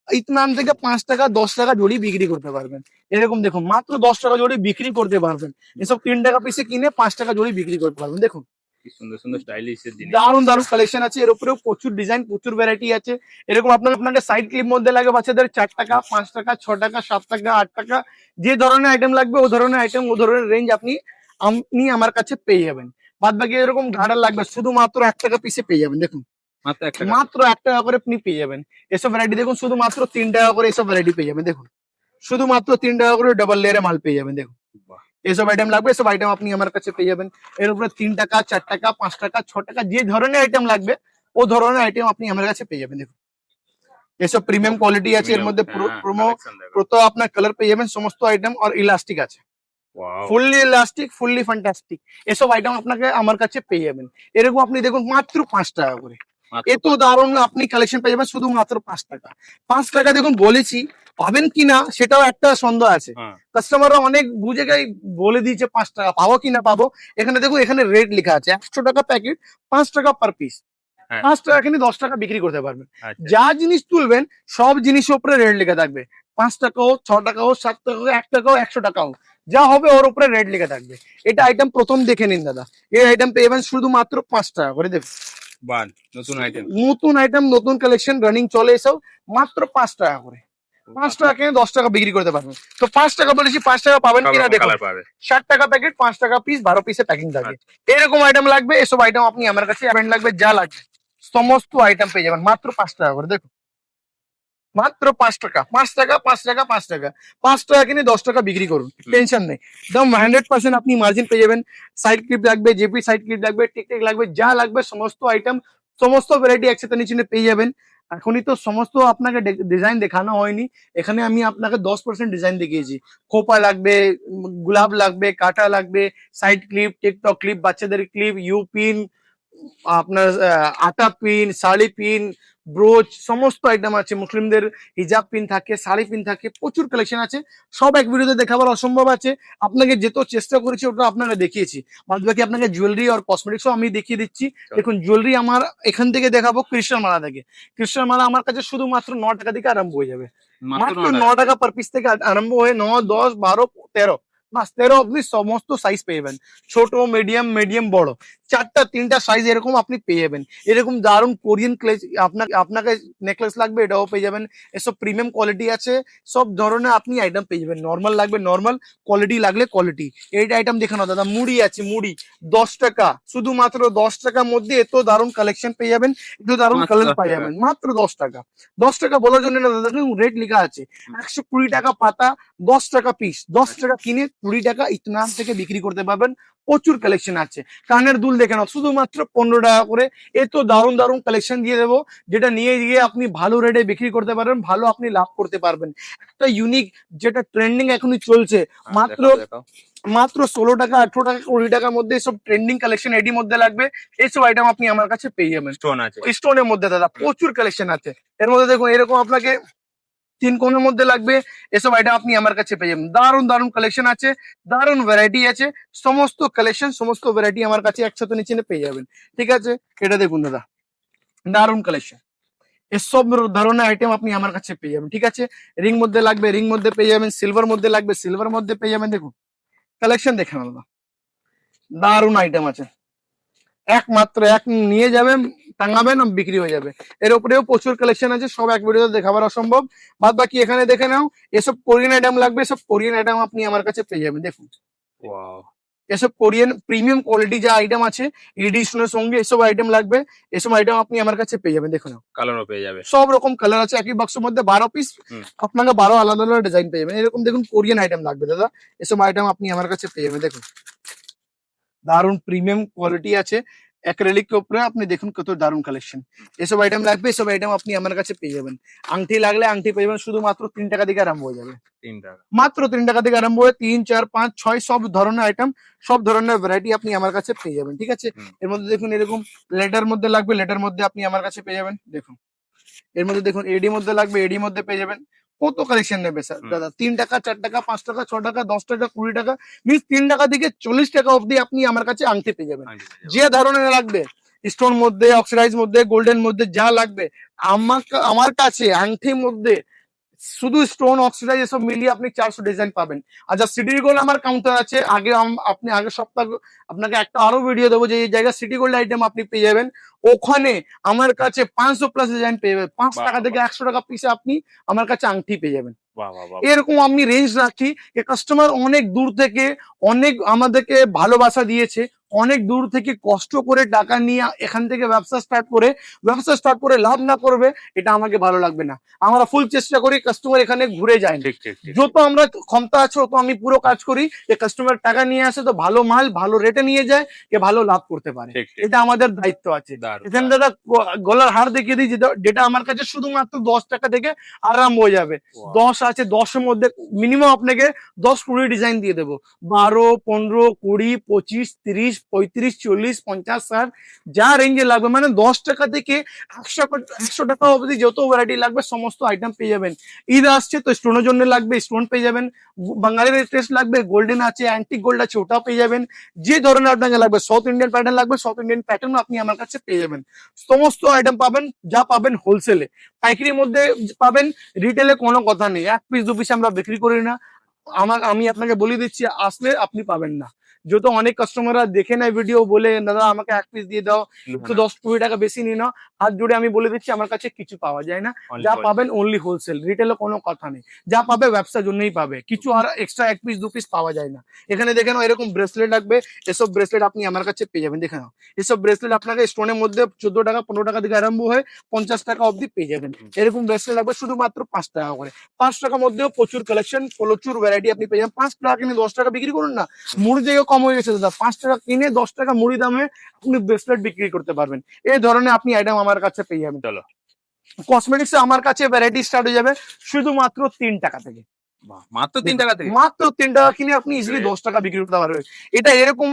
Speaker 2: ইতনান থেকে 5 টাকা 10 টাকা জড়ি বিক্রি করতে পারবেন। এরকম দেখুন মাত্র 10 টাকা জড়ি বিক্রি করতে পারবেন। এসব 3 টাকা পিসে কিনে 5 টাকা জড়ি বিক্রি করতে পারবেন। দেখুন
Speaker 1: কি সুন্দর সুন্দর স্টাইলিশ এর জিনিস।
Speaker 2: দারুণ দারুণ কালেকশন আছে, এর উপরেও প্রচুর ডিজাইন, প্রচুর ভ্যারাইটি আছে। এরকম আপনাকে সাইড ক্লিপ মধ্যে লাগে বাচ্চাদের 4 টাকা 5 টাকা 6 টাকা 7 টাকা 8 টাকা, যে ধরনের আইটেম লাগবে ও ধরনের আইটেম ও ধরনের রেঞ্জ আপনি আমার কাছে পেয়ে যাবেন। বাদ বাকি এরকম গার্ডার লাগবে শুধুমাত্র 1 টাকা পিসে পেয়ে যাবেন। দেখুন
Speaker 1: মাত্র 1 টাকা।
Speaker 2: মাত্র 1 টাকা করে আপনি পেয়ে যাবেন। এসব ভ্যারাইটি দেখুন শুধুমাত্র 3 টাকা করে এসব ভ্যারাইটি পেয়ে যাবেন। দেখুন শুধুমাত্র 3 টাকা করে ডাবল লেয়ারে মাল পেয়ে যাবেন। দেখুন
Speaker 1: বাহ।
Speaker 2: এসব আইটেম লাগবে, এসব আইটেম আপনি আমার কাছে পেয়ে যাবেন। এর উপরে 3 টাকা 4 টাকা 5 টাকা 6 টাকা যে ধরনের আইটেম লাগবে ও ধরনের আইটেম আপনি আমার কাছে পেয়ে যাবেন। দেখুন এসব প্রিমিয়াম কোয়ালিটি আছে, এর মধ্যে
Speaker 1: হ্যাঁ,
Speaker 2: প্রোমো
Speaker 1: collection দেখো।
Speaker 2: প্রতো আপনার কালার পেয়ে যাবেন সমস্ত আইটেম, আর ইলাস্টিক আছে,
Speaker 1: wow.
Speaker 2: Fully elastic fully fantastic. এসব আইটেম আপনাকে আমার কাছে পেয়ে যাবেন। এরকম আপনি দেখুন মাত্র 5 টাকা করে
Speaker 1: মাত্র
Speaker 2: এত দারুণ আপনি কালেকশন পেয়ে যাবেন শুধুমাত্র 5 টাকা। 5 টাকা দেখুন বলেছি, পাবেন কিনা সেটাও একটা সন্দেহ আছে।
Speaker 1: হ্যাঁ।
Speaker 2: কাস্টমাররা অনেক বুঝে গাই বলে দিয়েছে 5 টাকা, পাবো কিনা পাবো। এখানে দেখুন এখানে রেট লেখা আছে 100 টাকা প্যাকেট, 5 টাকা পার পিস।
Speaker 1: হ্যাঁ।
Speaker 2: 5 টাকা কিনে 10 টাকা বিক্রি করতে পারবেন।
Speaker 1: আচ্ছা।
Speaker 2: যা জিনিস তুলবেন সব জিনিসের উপরে রেট লেখা থাকবে। 5 টাকা হোক 6 টাকা হোক 7 টাকা হোক 1 টাকা হোক 100 টাকা হোক, যা হবে ওর উপরে রেট লেখা থাকবে। এটা আইটেম প্রথম দেখে নিন দাদা, এই আইটেম পেয়ে যাবেন শুধুমাত্র 5 টাকা করে। দেখুন
Speaker 1: বান নতুন আইটেম।
Speaker 2: নতুন আইটেম নতুন কালেকশন রানিং চলে এসব মাত্র 5 টাকা করে। 5 টাকা কিনে 10 টাকা বিক্রি করতে পারবেন। তো 5 টাকা বলেছি, 5 টাকা পাবেন কিনা দেখুন। 60 টাকা প্যাকেট, 5 টাকা পিস, 12 পিসে প্যাকিং থাকে। এরকম আইটেম লাগবে, এসব আইটেম আপনি আমার কাছে অ্যাভেলেবল লাগবে, যা লাগবে সমস্ত আইটেম পেয়ে যাবেন মাত্র 5 টাকা করে। দেখুন মাত্র 5 টাকা, 5 টাকা, 5 টাকা, 5 টাকা, 5 টাকা কিনে 10 টাকা বিক্রি করুন, টেনশন নেই। একদম 100% আপনি মার্জিন পেয়ে যাবেন। সাইড ক্লিপ লাগবে, জেপি সাইড ক্লিপ লাগবে, টিকটিক লাগবে, যা লাগবে সমস্ত আইটেম, সমস্ত ভ্যারাইটি একসাথে নিচে পেয়ে যাবেন। এখনই তো সমস্ত আপনাকে ডিজাইন দেখানো হয়নি, এখানে আমি আপনাকে 10% ডিজাইন দেখিয়েছি। খোপা লাগবে, গোলাপ লাগবে, কাটা লাগবে, সাইড ক্লিপ, টিকটক ক্লিপ, বাচ্চাদের ক্লিপ, ইউ পিন, আপনার আটা পিন, শাড়ি পিন, ব্রোচ, সমস্ত আইটেম আছে। মুসলিমদের হিজাব পিন থাকে, শাড়ি পিন থাকে, প্রচুর কালেকশন আছে। সব এক ভিডিওতে দেখাবার অসম্ভব আছে, আপনাকে যেত চেষ্টা করেছি ওটা আপনাকে দেখিয়েছি। বাদ বাকি আপনাকে জুয়েলারি আর কসমেটিক্সও আমি দেখিয়ে দিচ্ছি। দেখুন জুয়েলারি আমার এখান থেকে দেখাবো ক্রিস্টাল মালা থেকে। ক্রিস্টাল মালা আমার কাছে শুধুমাত্র 9 টাকা থেকে আরম্ভ হয়ে যাবে, মাত্র 9 টাকা পার পিস থেকে আরম্ভ হয়ে 9, 10, 12, 13, বাস 13 অব্দি সমস্ত সাইজ পেয়ে যাবেন। ছোট, মিডিয়াম, মিডিয়াম, বড়, 4টা 3টা সাইজ এরকম আপনি পেয়ে যাবেন। এরকম দারুণ কোরিয়ান ক্লেজ আপনাকে নেকলেস লাগবে, এটাও পেয়ে যাবেন। এসব প্রিমিয়াম কোয়ালিটি আছে, সব ধরনের আপনি আইটেম পেয়ে যাবেন। নর্মাল লাগবে নর্মাল, কোয়ালিটি লাগলে কোয়ালিটি। এইটা আইটেম দেখানো দাদা, মুড়ি আছে, মুড়ি 10 টাকা, শুধুমাত্র 10 টাকার মধ্যে এত দারুণ কালেকশন পেয়ে যাবেন, এত দারুণ কালার পেয়ে যাবেন মাত্র 10 টাকা। 10 টাকা বলার জন্য না দাদা, রেট লেখা আছে 120 টাকা পাতা, 10 টাকা পিস। 10 টাকা কিনে 20 টাকা ইতনাম থেকে বিক্রি করতে পারবেন। প্রচুর কালেকশন আছে। কানের দুল দেখে নাও, শুধুমাত্র 15 টাকা করে, এত দারুণ দারুণ কালেকশন দিয়ে দেবো, যেটা নিয়ে গিয়ে আপনি ভালো রেটে বিক্রি করতে পারবেন, ভালো আপনি লাভ করতে পারবেন। একটা ইউনিক যেটা ট্রেন্ডিং এখনই চলছে, মাত্র মাত্র 16 টাকা, 18 টাকা, 20 টাকার মধ্যে সব ট্রেন্ডিং কালেকশন এডি মধ্যে লাগবে। এইসব আইটেম আপনি আমার কাছে পেয়ে যাবেন।
Speaker 1: স্টোন আছে,
Speaker 2: স্টোনের মধ্যে দাদা প্রচুর কালেকশন আছে। এর মধ্যে দেখুন এরকম আপনাকে 3 কোণের মধ্যে লাগবে, এসব আইটেম আপনি আমার কাছে পেয়ে যাবেন। দারুণ দারুণ কালেকশন আছে, দারুণ ভ্যারাইটি আছে, সমস্ত কালেকশন সমস্ত ভ্যারাইটি আমার কাছে একসাথে নিচে পেয়ে যাবেন। ঠিক আছে, এটা দেখুন দাদা, দারুণ কালেকশন, এসব ধরনের আইটেম আপনি আমার কাছে পেয়ে যাবেন। ঠিক আছে, রিং মধ্যে লাগবে, রিং মধ্যে পেয়ে যাবেন, সিলভার মধ্যে লাগবে, সিলভার মধ্যে পেয়ে যাবেন। দেখুন কালেকশন দেখেন দাদা, দারুণ আইটেম আছে। একমাত্র এক নিয়ে যাবেন, টাঙাবেন, বিক্রি হয়ে যাবে। এর উপরেও প্রচুর কালেকশন আছে, সব এক ভিডিওতে দেখাবার অসম্ভব। বাদ বাকি এখানে দেখে নাও, এসব কোরিয়ান আইটেম লাগবে, সব কোরিয়ান আইটেম আপনি আমার কাছে পেয়ে যাবেন। দেখুন এসব কোরিয়ান প্রিমিয়াম কোয়ালিটি যা আইটেম আছে, এডিশনের সঙ্গে এসব আইটেম লাগবে, এসব আইটেম আপনি আমার কাছে পেয়ে যাবেন। দেখুন
Speaker 1: কালারও পেয়ে যাবে,
Speaker 2: সব রকম কালার আছে, একই বাক্সের মধ্যে 12 পিস, আপনাকে 12 আলাদা আলাদা ডিজাইন পেয়ে যাবেন। এরকম দেখুন কোরিয়ান আইটেম লাগবে দাদা, এসব আইটেম আপনি আমার কাছে পেয়ে যাবেন। দেখুন দারুণ প্রিমিয়াম কোয়ালিটি আছে, অ্যাক্রিলিক উপরে আপনি দেখুন কত দারুণ কালেকশন। এসব আইটেম লাগবে, এসব আইটেম আপনি আমার কাছে পেয়ে যাবেন। আংটি লাগলে আংটি পেয়ে যাবেন, শুধুমাত্র 3 টাকা থেকে আরম্ভ হয়ে যাবে।
Speaker 1: 3 টাকা,
Speaker 2: মাত্র 3 টাকা থেকে আরম্ভ হয়ে 3, 4, 5, 6 সব ধরনের আইটেম, সব ধরনের ভ্যারাইটি আপনি আমার কাছে পেয়ে যাবেন। ঠিক আছে, এর মধ্যে দেখুন এরকম লেটার মধ্যে লাগবে, লেটার মধ্যে আপনি আমার কাছে পেয়ে যাবেন। দেখুন এর মধ্যে দেখুন এডি মধ্যে লাগবে, এডি মধ্যে পেয়ে যাবেন। কত কালেকশন নেবে স্যার দাদা, 3 টাকা, 4 টাকা, 5 টাকা, 6 টাকা, 10 টাকা, 20 টাকা, মিস 3 টাকা থেকে 40 টাকা অবধি আপনি আমার কাছে আংটি পেয়ে যাবেন। যে ধরনের লাগবে, স্টোন মধ্যে, অক্সিডাইজ মধ্যে, গোল্ডেন মধ্যে, যা লাগবে আমার কাছে আংটির মধ্যে শুধু স্টোন অক্সিডাইজ এসব মিলিয়ে আপনি 400 ডিজাইন পাবেন। আচ্ছা সিটি গোল্ড আমার কাউন্টার আছে, আগে আপনি আগের সপ্তাহ আপনাকে একটা আরো ভিডিও দেবো যে এই জায়গায় সিটি গোল্ড আইটেম আপনি পেয়ে যাবেন। ওখানে আমার কাছে 500 প্লাস ডিজাইন পেয়ে যাবেন, 5 টাকা থেকে 100 টাকা পিসে আপনি আমার কাছে আংটি পেয়ে যাবেন। এরকম আমি রেঞ্জ রাখি, কাস্টমার অনেক দূর থেকে অনেক আমাদেরকে ভালোবাসা দিয়েছে, অনেক দূর থেকে কষ্ট করে টাকা নিয়ে এখান থেকে ব্যবসা স্টার্ট করে লাভ না করবে, এটা আমাকে ভালো লাগবে না। আমরা ফুল চেষ্টা করি কাস্টমার এখানে ঘুরে যায়, যত আমরা ক্ষমতা আছে তত আমি পুরো কাজ করি যে কাস্টমার টাকা নিয়ে আসে তো ভালো মাল ভালো রেটে নিয়ে যায়, কে ভালো লাভ করতে পারে, এটা আমাদের দায়িত্ব আছে। এখানে দাদা গলার হার দেখিয়ে দিই যেটা আমার কাছে শুধুমাত্র 10 টাকা থেকে আরম্ভ হয়ে যাবে। 10 আছে, 10 এর মধ্যে মিনিমাম আপনাকে 10-20 ডিজাইন দিয়ে দেবো। 12, 15, 20, 25, 30, 35, 40, 50, 60 যা রেঞ্জে লাগবে, মানে 10 টাকা থেকে 100 টাকা অবধি যত ভ্যারাইটি লাগবে সমস্ত আইটেম পেয়ে যাবেন। ঈদ আসছে তো স্টোনের জন্য লাগবে, স্টোন পেয়ে যাবেন। বাঙালির টেস্ট লাগবে, গোল্ডেন আছে, অ্যান্টিক গোল্ড আছে, ওটা পেয়ে যাবেন। যে ধরনের আপনাকে লাগবে, সাউথ ইন্ডিয়ান প্যাটার্ন লাগবে, সাউথ ইন্ডিয়ান প্যাটার্ন আপনি আমার কাছে পেয়ে যাবেন। সমস্ত আইটেম পাবেন, যা পাবেন হোলসেলে, পাইকারির মধ্যে পাবেন, রিটেলে কোনো কথা নেই। 1 পিস 2 পিস আমরা বিক্রি করি না, আমি আপনাকে বলে দিচ্ছি, আসলে আপনি পাবেন না। যেহেতু অনেক কাস্টমাররা দেখে নেয় ভিডিও, বলে দাদা আমাকে 1 পিস দিয়ে দাও, একটু 10-20 টাকা বেশি নিয়ে নাও, হাত জুড়ে আমি বলে দিচ্ছি আমার কাছে কিছু পাওয়া যায় না। যা পাবেন অনলি হোলসেল, রিটেলে কোনো কথা নেই। যা পাবে ব্যবসার জন্যই পাবে, কিছু আর এক্সট্রা 1 পিস 2 পিস পাওয়া যায় না। এখানে দেখে নাও এরকম ব্রেসলেট লাগবে, এসব ব্রেসলেট আপনি আমার কাছে পেয়ে যাবেন। দেখে নাও এসব ব্রেসলেট আপনাকে স্টোনের মধ্যে 14 টাকা 15 টাকা থেকে আরম্ভ হয়ে 50 টাকা অবধি পেয়ে যাবেন। এরকম ব্রেসলেট লাগবে শুধুমাত্র 5 টাকা করে। 5 টাকার মধ্যেও প্রচুর কালেকশন, প্রচুর ভ্যারাইটি আপনি পেয়ে যাবেন। 5 টাকা কিনে 10 টাকা বিক্রি করুন না, মুড়ি থেকে কম হয়ে গেছে দাদা। 5 টাকা কিনে 10 টাকা মুড়ি দামে আপনি ব্রেসলেট বিক্রি করতে পারবেন। এই ধরনের আপনি আইটেম আমার কাছে পেয়ে যাবেন।
Speaker 1: চলো,
Speaker 2: কসমেটিক্স আমার কাছে ভ্যারাইটি স্টার্ট হয়ে যাবে শুধুমাত্র 3 টাকা থেকে।
Speaker 1: মাত্র 3 টাকা থেকে?
Speaker 2: মাত্র 3 টাকা কিনে আপনি ইজিলি 10 টাকা বিক্রি করতে পারবেন। এটা এরকম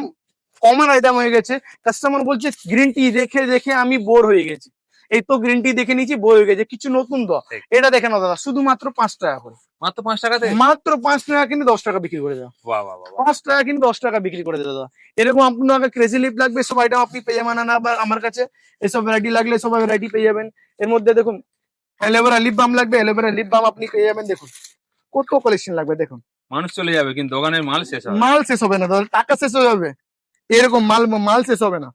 Speaker 2: কমন আইটেম হয়ে গেছে, কাস্টমার বলছে গ্রিন টি দেখে দেখে আমি বোর হয়ে গেছি, এই তো গ্রিন টি দেখে নিয়েছি বোর হয়ে গেছে, কিছু নতুন দাও। এটা দেখে নাও দাদা, শুধুমাত্র 5 টাকা করে।
Speaker 1: মাত্র 5 টাকা থেকে?
Speaker 2: মাত্র 5 টাকা কিনে 10 টাকা বিক্রি করে দাও।
Speaker 1: বাহ বাহ বাহ।
Speaker 2: 5 টাকা কিনে 10 টাকা বিক্রি করে দাও দাদা। এরকম আপনাকে ক্রেজি লিপ লাগবে, সব আইটেম আপনি পেয়ে যাবেন না, বা আমার কাছে এসব ভ্যারাইটি লাগলে সব ভ্যারাইটি পেয়ে যাবেন। এর মধ্যে দেখুন অ্যালোভেরা লিপ বাম লাগবে, অ্যালোভেরা লিপ বাম আপনি পেয়ে যাবেন। দেখুন কত কালেকশন লাগবে, দেখুন।
Speaker 1: মানুষ চলে যাবে কিন্তু দোকানের মাল শেষ হবে।
Speaker 2: মাল শেষ হবে না দাদা, টাকা শেষ হয়ে যাবে, এরকম মাল শেষ হবে না,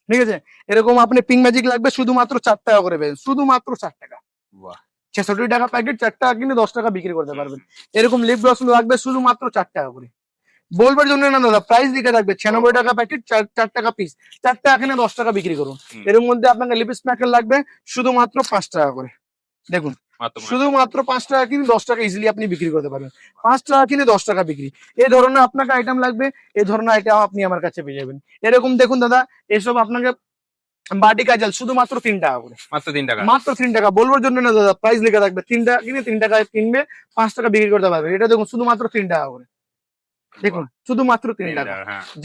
Speaker 2: ঠিক আছে। এরকম আপনি পিঙ্ক ম্যাজিক লাগবে, শুধুমাত্র 4 টাকা করে পেয়েছেন, শুধুমাত্র 4 টাকা।
Speaker 1: বাহ।
Speaker 2: 66 টাকা প্যাকেট, 4 টাকা কিনে 10 টাকা বিক্রি করতে পারবেন। এরকম লিপ গ্লস লাগবে শুধুমাত্র 4 টাকা করে। বলবার জন্য না দাদা, প্রাইস দিকে থাকবে 96 টাকা প্যাকেট, 4 টাকা পিস, 4 টাকা কিনে 10 টাকা বিক্রি করুন। এর মধ্যে আপনাকে লিপস্টিক প্যাকেট লাগবে শুধুমাত্র 5 টাকা করে। দেখুন শুধুমাত্র 5 টাকা কিনে 10 টাকা ইজিলি আপনি বিক্রি করতে পারবেন। 5 টাকা কিনে 10 টাকা বিক্রি। এই ধরনের আপনাকে আইটেম লাগবে, এই ধরনের আইটেম আপনি আমার কাছে পেয়ে যাবেন। এরকম দেখুন দাদা, এসব আপনাকে বাটি কাজল শুধুমাত্র 3 টাকা করে।
Speaker 1: মাত্র 3 টাকা?
Speaker 2: মাত্র 3 টাকা। বলবার জন্য না দাদা, প্রাইস লেখা থাকবে 3 টাকা কিনে 3 টাকায় কিনবে, 5 টাকা বিক্রি করতে পারবে। এটা দেখুন শুধুমাত্র 3 টাকা করে। দেখুন শুধুমাত্র 3 টাকা,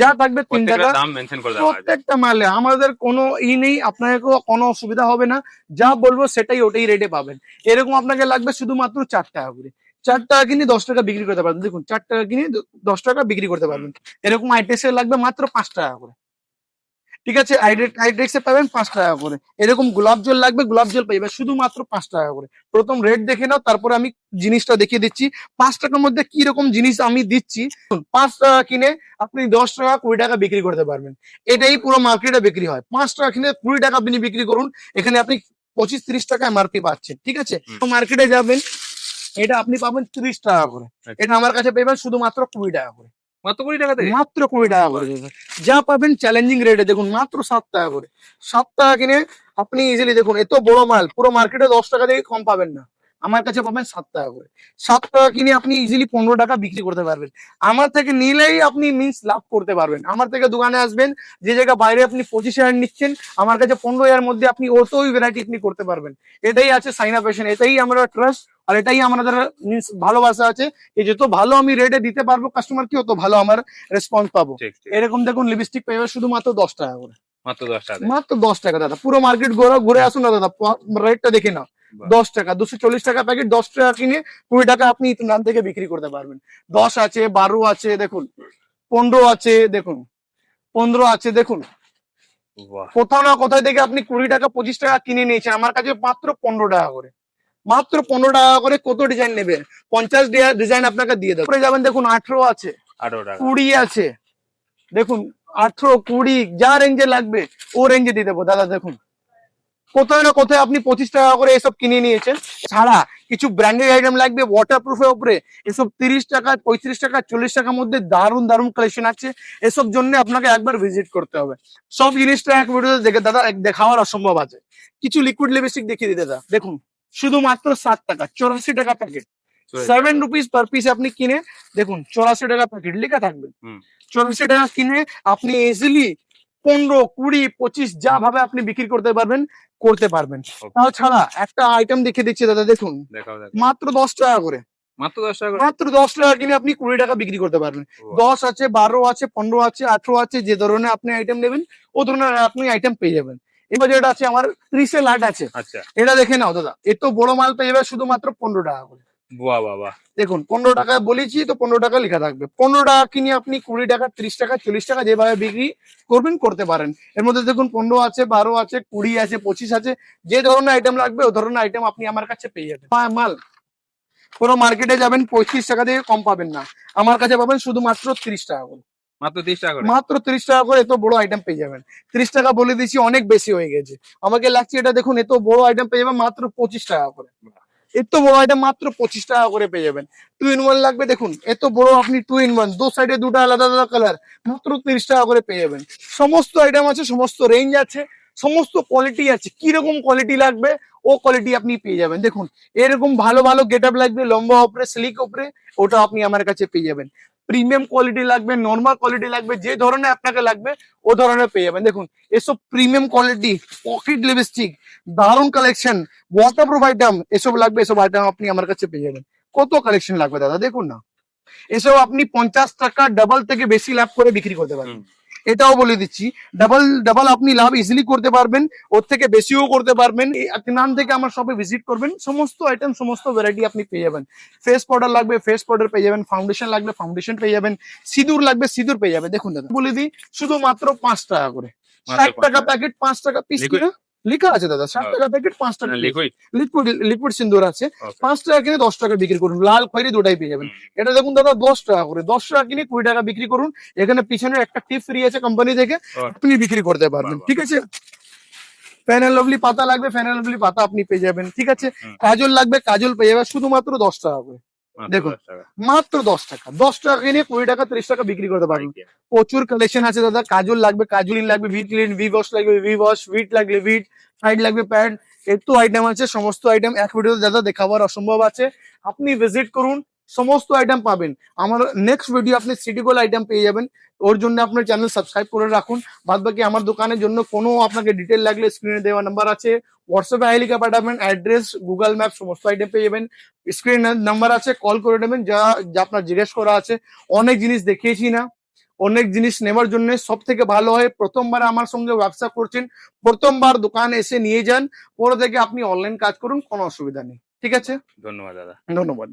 Speaker 2: যা থাকবে 3 টাকা।
Speaker 1: দাম মেনশন করে দেওয়া আছে
Speaker 2: প্রত্যেকটা মালে আমাদের কোনো নেই, আপনাকে কোনো অসুবিধা হবে না, যা বলবো সেটাই ওটাই রেটে পাবেন। এরকম আপনাকে লাগবে শুধুমাত্র 4 টাকা করে। 4 টাকা কিনে 10 টাকা বিক্রি করতে পারবেন। দেখুন 4 টাকা কিনে 10 টাকা বিক্রি করতে পারবেন। এরকম আইটেক্সের লাগবে মাত্র 5 টাকা করে, ঠিক আছে। আইডেক্সে পাবেন 5 টাকা করে। এরকম গোলাপ জল লাগবে, গোলাপ জল পাইবে শুধুমাত্র 5 টাকা করে। প্রথম রেট দেখে নাও, তারপরে আমি জিনিসটা দেখিয়ে দিচ্ছি 5 টাকার মধ্যে কি রকম জিনিস আমি দিচ্ছি। 5 টাকা কিনে আপনি 10 টাকা 20 টাকা বিক্রি করতে পারবেন। এটাই পুরো মার্কেটে বিক্রি হয়। 5 টাকা কিনে 20 টাকা আপনি বিক্রি করুন, এখানে আপনি 25-30 টাকা এমআরপি পাচ্ছেন, ঠিক আছে। মার্কেটে যাবেন, এটা আপনি পাবেন 30 টাকা করে, এটা আমার কাছে পাবেন শুধুমাত্র 20 টাকা করে।
Speaker 1: মাত্র 20 টাকা থেকে?
Speaker 2: মাত্র 20 টাকা করে যা পাবেন চ্যালেঞ্জিং রেটে। দেখুন মাত্র 7 টাকা করে। 7 টাকা কিনে আপনি ইজিলি, দেখুন এত বড় মাল পুরো মার্কেটে 10 টাকা থেকে কম পাবেন না, আমার কাছে পাবেন 7 টাকা করে। 7 টাকা কিনে আপনি ইজিলি 15 টাকা বিক্রি করতে পারবেন। আমার থেকে নিলেই আপনি মিন্স লাভ করতে পারবেন। আমার থেকে দোকানে আসবেন, যে জায়গা বাইরে আপনি 25,000 নিচ্ছেন, আমার কাছে 15,000 মধ্যে আপনি অতই ভ্যারাইটি আপনি করতে পারবেন। এটাই আছে সাইনা ফ্যাশন, এটাই আমরা ট্রাস্ট, আর এটাই আমাদের মিন্স ভালোবাসা আছে। এই যত ভালো আমি রেটে দিতে পারবো কাস্টমার কি, অত ভালো আমার রেসপন্স পাবো। এরকম দেখুন লিপস্টিক পেয়ে যাবে শুধুমাত্র 10 টাকা করে।
Speaker 1: মাত্র 10 টাকা?
Speaker 2: মাত্র 10 টাকা দাদা। পুরো মার্কেট ঘুরে আসুন না দাদা, রেটটা দেখে নাও। 10 টাকা, 240 টাকা প্যাকেট, 10 টাকা কিনে 20 টাকা আপনি নাম থেকে বিক্রি করতে পারবেন। 10 আছে, 12 আছে, দেখুন 15 আছে, দেখুন 15 আছে। দেখুন কোথাও না কোথায় থেকে আপনি 20 টাকা 25 টাকা কিনে নিয়েছেন, আমার কাছে মাত্র 15 টাকা করে। মাত্র 15 টাকা করে। কত ডিজাইন নেবেন? 50 ডিজাইন আপনাকে দিয়ে দেবো। যাবেন দেখুন 18 আছে, 20 আছে, দেখুন 18, 20 যা রেঞ্জে লাগবে ও রেঞ্জে দিয়ে দেবো দাদা। দেখুন কোথায় না কোথায় আপনি 25 টাকা করে এসব কিনে নিয়েছেন। ছাড়া কিছু ব্র্যান্ডেড আইটেম লাগবে ওয়াটার প্রুফের উপরে, এসব 30 টাকা 35 টাকা 40 টাকার মধ্যে দারুণ দারুণ কালেকশন আছে। এসব জন্য আপনাকে একবার ভিজিট করতে হবে। সব জিনিসটা এক ভিডিওতে দেখে দাদা দেখাওয়ার অসম্ভব আছে। কিছু লিকুইড লিপস্টিক দেখিয়ে দিই দাদা। দেখুন শুধুমাত্র 7 টাকা, 84 টাকা প্যাকেট, 7 রুপিস পার পিস আপনি কিনে দেখুন 84 টাকা প্যাকেট লেখা থাকবে। 84 টাকা কিনে আপনি ইজিলি 15, 20, 25 যা ভাবে আপনি বিক্রি করতে পারবেন। তাছাড়া একটা আইটেম দেখে দিচ্ছি দাদা, দেখুন মাত্র 10 টাকা করে।
Speaker 1: মাত্র 10 টাকা?
Speaker 2: মাত্র 10 টাকা কিনে আপনি 20 টাকা বিক্রি করতে পারবেন। 10 আছে, 12 আছে, 15 আছে, 18 আছে, যে ধরনের আপনি আইটেম নেবেন ও ধরনের আপনি আইটেম পেয়ে যাবেন। এবার যেটা আছে আমার 30 এর লাট আছে, এটা দেখে নাও দাদা। এত বড় মাল পেয়ে যাবে শুধুমাত্র 15 টাকা করে।
Speaker 1: বাহ বাহ বাহ।
Speaker 2: দেখুন 15 টাকা বলেছি তো, 15 টাকা লেখা থাকবে। 15 টাকা কিনে আপনি 20 টাকা, 30 টাকা, 40 টাকা যেভাবে বিক্রি করবেন করতে পারেন। এর মধ্যে দেখুন 15 আছে, 12 আছে, 20 আছে, 25 আছে, যে ধরনের আইটেম লাগবে ও ধরনের আইটেম আপনি আমার কাছে পেয়ে যাবেন। মাল পুরো মার্কেটে যাবেন 35 টাকা থেকে কম পাবেন না, আমার কাছে পাবেন শুধুমাত্র 30 টাকা করে।
Speaker 1: মাত্র 30 টাকা করে।
Speaker 2: মাত্র 30 টাকা করে এত বড় আইটেম পেয়ে যাবেন। 30 টাকা বলে দিচ্ছি, অনেক বেশি হয়ে গেছে। আমাকে লাগছে এটা দেখুন, এত বড় আইটেম পেয়ে যাবেন মাত্র 25 টাকা করে। এত বড় আইটেম মাত্র 25 টাকা করে পেয়ে যাবেন। 2 in 1 লাগবে, দেখুন এত বড় আপনি 2 in 1, দু সাইডে দুটো আলাদা আলাদা কালার, মাত্র 30 টাকা করে পেয়ে যাবেন। সমস্ত আইটেম আছে, সমস্ত রেঞ্জ আছে, সমস্ত কোয়ালিটি আছে। কিরকম কোয়ালিটি লাগবে ও কোয়ালিটি আপনি পেয়ে যাবেন। দেখুন এরকম ভালো ভালো গেট আপ লাগবে, লম্বা উপরে স্লিক উপরে, ওটা আপনি আমার কাছে পেয়ে যাবেন। প্রিমিয়াম কোয়ালিটি লাগবে, নর্মাল কোয়ালিটি লাগবে, যে ধরনের আপনাকে লাগবে ও ধরনের পেয়ে যাবেন। দেখুন এসব প্রিমিয়াম কোয়ালিটি, পকেট লিপস্টিক, দারুণ কালেকশন, ওয়াটারপ্রুফ আইটেম, এসব লাগবে, এসব আইটেম আপনি আমার কাছে পেয়ে যাবেন। কত কালেকশন লাগবে দাদা, দেখুন না। এসব আপনি 50 টাকা ডাবল থেকে বেশি লাভ করে বিক্রি করতে পারবেন। এটাও বলে দিচ্ছি, ডাবল ডাবল আপনি লাভ ইজিলি করতে পারবেন, ওর থেকে বেশিও করতে পারবেন। নাম থেকে আমার শপে ভিজিট করবেন, সমস্ত আইটেম, সমস্ত ভ্যারাইটি আপনি পেয়ে যাবেন। ফেস পাউডার লাগবে, ফেস পাউডার পেয়ে যাবেন। ফাউন্ডেশন লাগবে, ফাউন্ডেশন পেয়ে যাবেন। সিঁদুর লাগবে, সিঁদুর পেয়ে যাবে। দেখুন দাদা বলে দিই, শুধুমাত্র 5 টাকা করে। 60 টাকা প্যাকেট, 5 টাকা পিস লেখা আছে দাদা। 60 টাকা প্যাকেট, 5 টাকা
Speaker 1: লিকুইড
Speaker 2: লিকুইড লিকুইড সিন্দুর আছে। 5 টাকা কিনে 10 টাকা বিক্রি করুন, লাল খয়েরি দুটাই পেয়ে যাবেন। এটা দেখুন দাদা 10 টাকা করে, 10 টাকা কিনে 20 টাকা বিক্রি করুন। এখানে পিছনে একটা টিপ ফ্রি আছে কোম্পানি থেকে, আপনি বিক্রি করতে পারবেন। ঠিক আছে, ফেয়ার এন্ড লাভলি পাতা লাগবে, ফেয়ার এন্ড লাভলি পাতা আপনি পেয়ে যাবেন। ঠিক আছে, কাজল লাগবে, কাজল পেয়ে যাবেন শুধুমাত্র 10 টাকা করে। দেখুন মাত্র 10 টাকা, 10 টাকা কিনে 20 টাকা 30 টাকা বিক্রি করতে পারবেন। প্রচুর কালেকশন আছে দাদা। কাজল লাগবে, কাজলিন লাগবে, ভিট ক্লিন, ভি ওয়াশ লাগবে, ভি ওয়াশ, ভিট লাগবে, ভিট সাইড লাগবে, প্যাড, এত আইটেম আছে। সমস্ত আইটেম এক ভিডিওতে দাদা দেখাবার অসম্ভব আছে। আপনি ভিজিট করুন, সমস্ত আইটেম পাবেন। আমার নেক্সট ভিডিও আপনি সিটি গোল্ড আইটেম পেয়ে যাবেন। ওর জন্য আপনার চ্যানেল সাবস্ক্রাইব করে রাখুন। বাদ বাকি আমার দোকানের জন্য কোনো আপনাকে ডিটেল লাগলে স্ক্রিনে দেওয়া নাম্বার আছে, হোয়াটসঅ্যাপে লিখে পাঠাবেন, অ্যাড্রেস, গুগল ম্যাপ, সমস্ত আইটেম পেয়ে যাবেন। স্ক্রিন নাম্বার আছে, কল করে নেবেন, যা যা আপনার জিজ্ঞেস করা আছে। অনেক জিনিস দেখিয়েছি না, অনেক জিনিস নেবার জন্য সব থেকে ভালো হয় প্রথমবার আমার সঙ্গে ব্যবসা করছেন, প্রথমবার দোকানে এসে নিয়ে যান, পরে থেকে আপনি অনলাইন কাজ করুন, কোনো অসুবিধা নেই। ঠিক আছে,
Speaker 1: ধন্যবাদ দাদা।
Speaker 2: ধন্যবাদ।